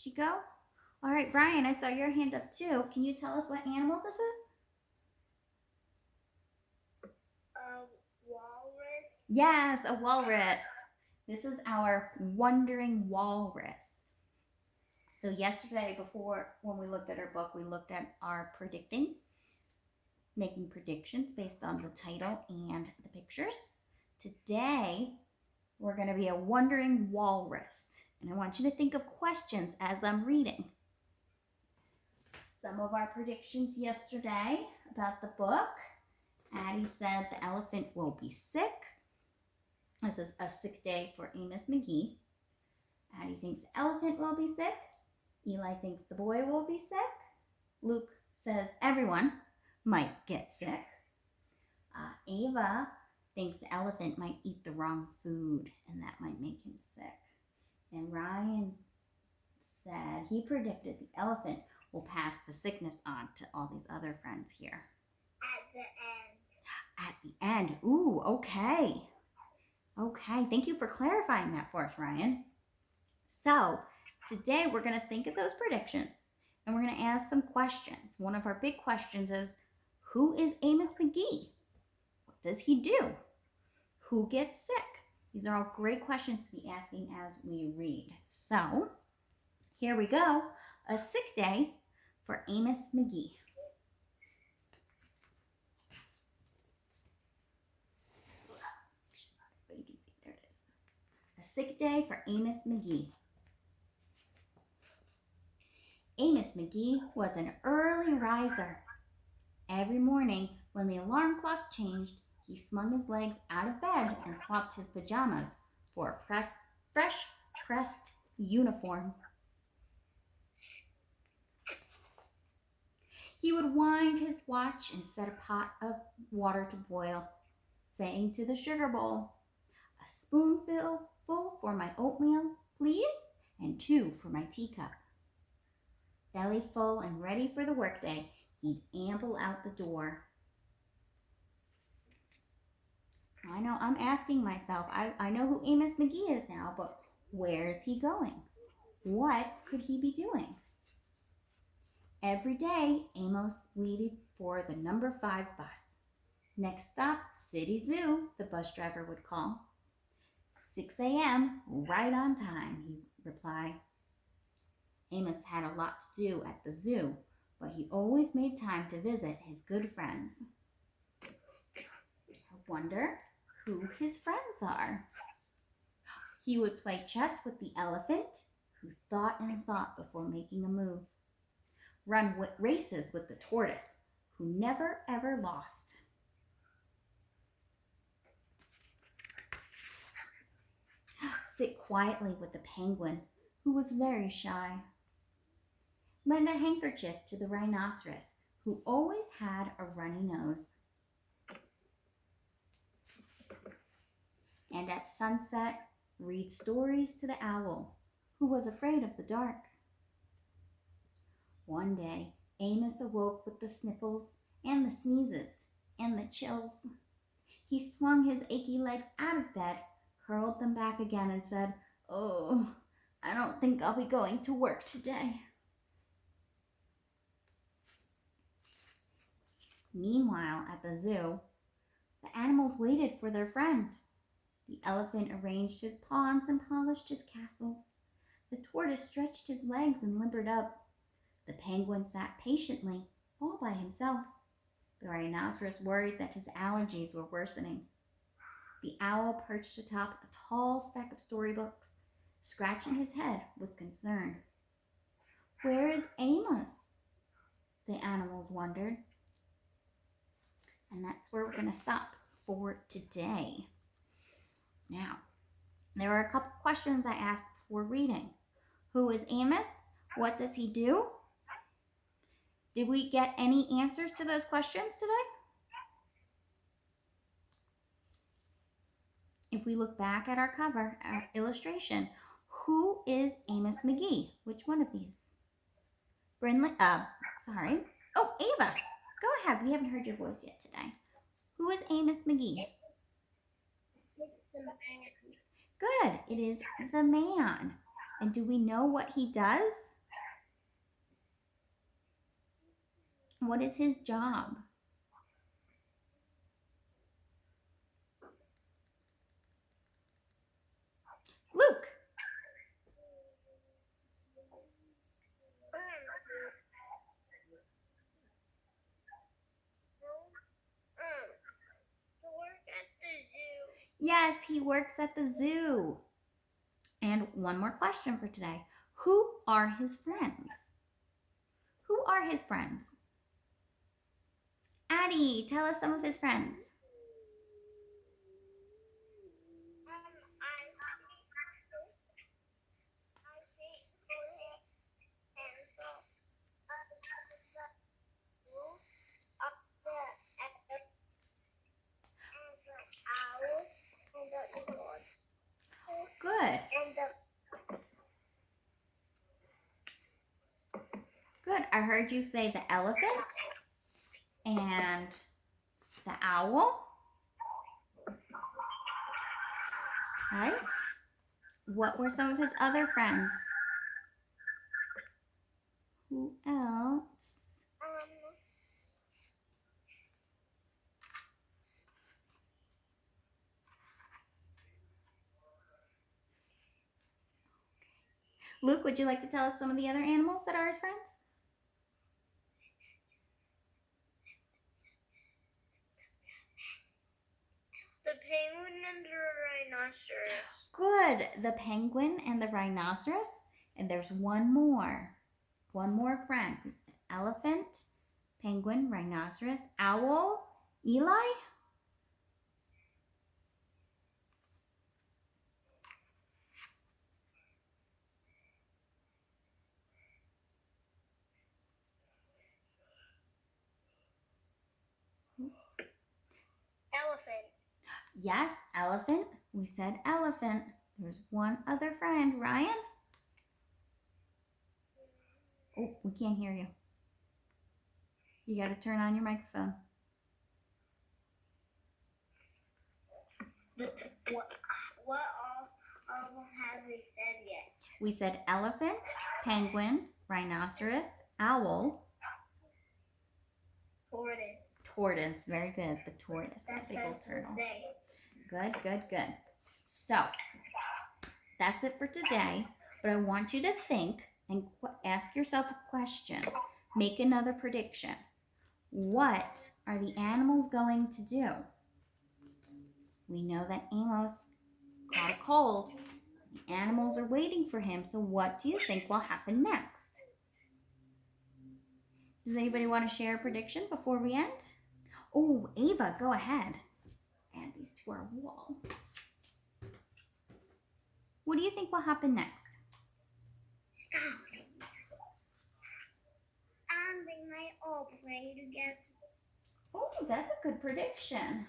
she go? All right, Brian, I saw your hand up too. Can you tell us what animal this is? Walrus. Yes, a walrus. This is our wandering walrus. So yesterday, before when we looked at our book, we looked at our making predictions based on the title and the pictures. Today, we're going to be a wandering walrus. And I want you to think of questions as I'm reading. Some of our predictions yesterday about the book. Addie said the elephant will be sick. This is a sick day for Amos McGee. Addie thinks the elephant will be sick. Eli thinks the boy will be sick. Luke says everyone might get sick. Ava thinks the elephant might eat the wrong food and that might make him sick. And Ryan said he predicted the elephant will pass the sickness on to all these other friends here. At the end. Ooh, okay. Okay, thank you for clarifying that for us, Ryan. So, today we're going to think of those predictions and we're going to ask some questions. One of our big questions is, who is Amos McGee? What does he do? Who gets sick? These are all great questions to be asking as we read. So, here we go. A sick day for Amos McGee. There it is. A sick day for Amos McGee. Amos McGee was an early riser. Every morning, when the alarm clock changed, he swung his legs out of bed and swapped his pajamas for a fresh pressed uniform. He would wind his watch and set a pot of water to boil, saying to the sugar bowl, "A spoonful full for my oatmeal, please, and 2 for my teacup." Belly full and ready for the workday, he'd amble out the door. I know I'm asking myself, I know who Amos McGee is now, but where is he going? What could he be doing? Every day, Amos waited for the number 5 bus. Next stop, City Zoo, the bus driver would call. 6 a.m., right on time, he'd reply. Amos had a lot to do at the zoo, but he always made time to visit his good friends. I wonder who his friends are. He would play chess with the elephant, who thought and thought before making a move. Run races with the tortoise, who never ever lost. Sit quietly with the penguin, who was very shy. Lend a handkerchief to the rhinoceros, who always had a runny nose. And at sunset, read stories to the owl, who was afraid of the dark. One day, Amos awoke with the sniffles and the sneezes and the chills. He swung his achy legs out of bed, curled them back again, and said, "Oh, I don't think I'll be going to work today." Meanwhile, at the zoo, the animals waited for their friend. The elephant arranged his pawns and polished his castles. The tortoise stretched his legs and limbered up. The penguin sat patiently, all by himself. The rhinoceros worried that his allergies were worsening. The owl perched atop a tall stack of storybooks, scratching his head with concern. Where is Amos? The animals wondered. And that's where we're going to stop for today. Now, there are a couple questions I asked before reading. Who is Amos? What does he do? Did we get any answers to those questions today? If we look back at our cover, our illustration, who is Amos McGee? Which one of these? Brindley, sorry. Oh, Ava, go ahead. We haven't heard your voice yet today. Who is Amos McGee? Good. It is the man. And do we know what he does? What is his job? Luke. Yes, he works at the zoo. And one more question for today. Who are his friends? Who are his friends? Addie, tell us some of his friends. Good. Good. I heard you say the elephant and the owl. Okay. What were some of his other friends? Who else? Luke, would you like to tell us some of the other animals that are his friends? The penguin and the rhinoceros. Good. The penguin and the rhinoceros. And there's one more. One more friend. Elephant, penguin, rhinoceros, owl, Eli. Elephant. Yes, elephant. We said elephant. There's one other friend. Ryan? Oh, we can't hear you. You got to turn on your microphone. What all have we said yet? We said elephant, penguin, rhinoceros, owl. Tortoise. Tortoise. Very good. The tortoise. That's the big old what turtle. say. Good, good, good. So, that's it for today. But I want you to think and ask yourself a question. Make another prediction. What are the animals going to do? We know that Amos caught a cold. The animals are waiting for him. So what do you think will happen next? Does anybody want to share a prediction before we end? Oh, Ava, go ahead. Add these to our wall. What do you think will happen next? Stop. They might all play together. Oh, that's a good prediction.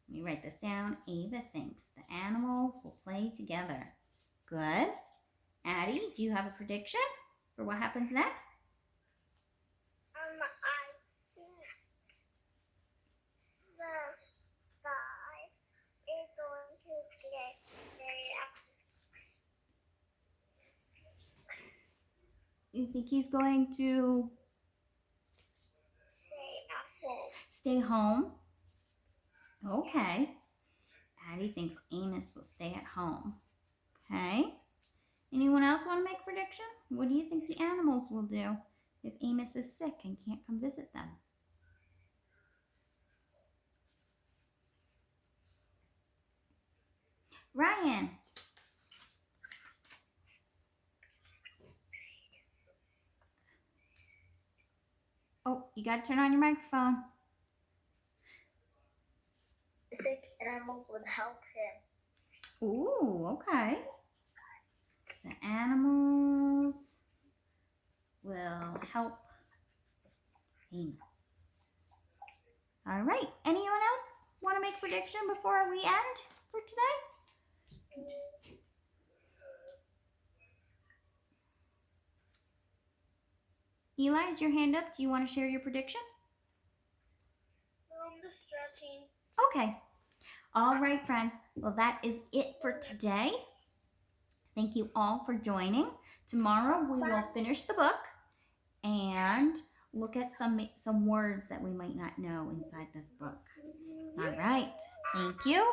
Let me write this down. Ava thinks the animals will play together. Good. Addie, do you have a prediction for what happens next? I think the sky is going to get You think he's going to stay home? Okay. Addie thinks Amos will stay at home. Okay. Anyone else want to make a prediction? What do you think the animals will do if Amos is sick and can't come visit them? Ryan. Oh, you got to turn on your microphone. sick animals would help him. Ooh, okay. The animals will help Amos. All right. Anyone else want to make a prediction before we end for today? Eli, is your hand up? Do you want to share your prediction? I'm just stretching. Okay. All right, friends. Well, that is it for today. Thank you all for joining. Tomorrow we will finish the book and look at some words that we might not know inside this book. All right. Thank you.